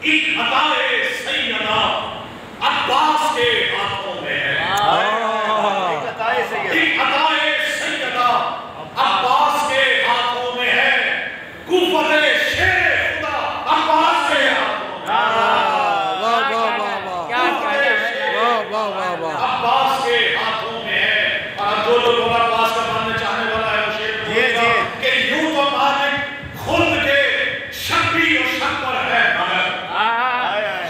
ایک عطائے سیدہ عباس کے ہاتھوں میں ہے. ایک عطائے سیدہ عباس کے ہاتھوں میں ہے. قوت شیر خدا عباس کے ہاتھوں میں عباس کے ہاتھوں میں ہے. اور جو لوگ عباس کا ماننے چاہنے والا ہے وہ شیر کہ یوں تو مالک خود کے شبی و شکر ہے مگر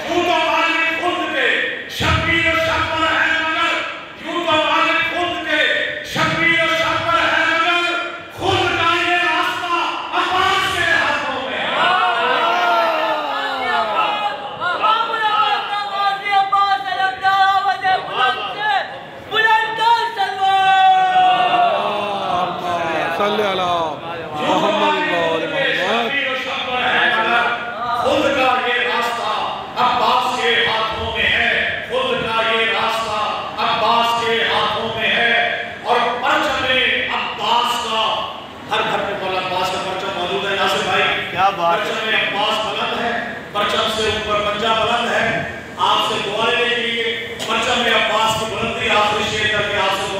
یوں تو مالک خود کے شبی و شکر ہے مگر یوں تو مالک خود کے شبی و شکر ہے مگر خود کا یہ راستہ عباس کے ہاتھوں میں ہے. صلی اللہ محمد خود کا یہ راستہ عباس کے ہاتھوں میں ہے. خود کا یہ راستہ عباس کے ہاتھوں میں ہے. اور پرچم عباس کا ہر گھر میں مولا عباس کا پرچم موجود ہے. ناصر بھائی کیا بات ہے. پرچم عباس بلند ہے. پرچم سے اوپر پنجہ بلند ہے. آپ سے دعا لینے کے لیے پرچم عباس کی بلندی آخری شیر کر کے آپ سے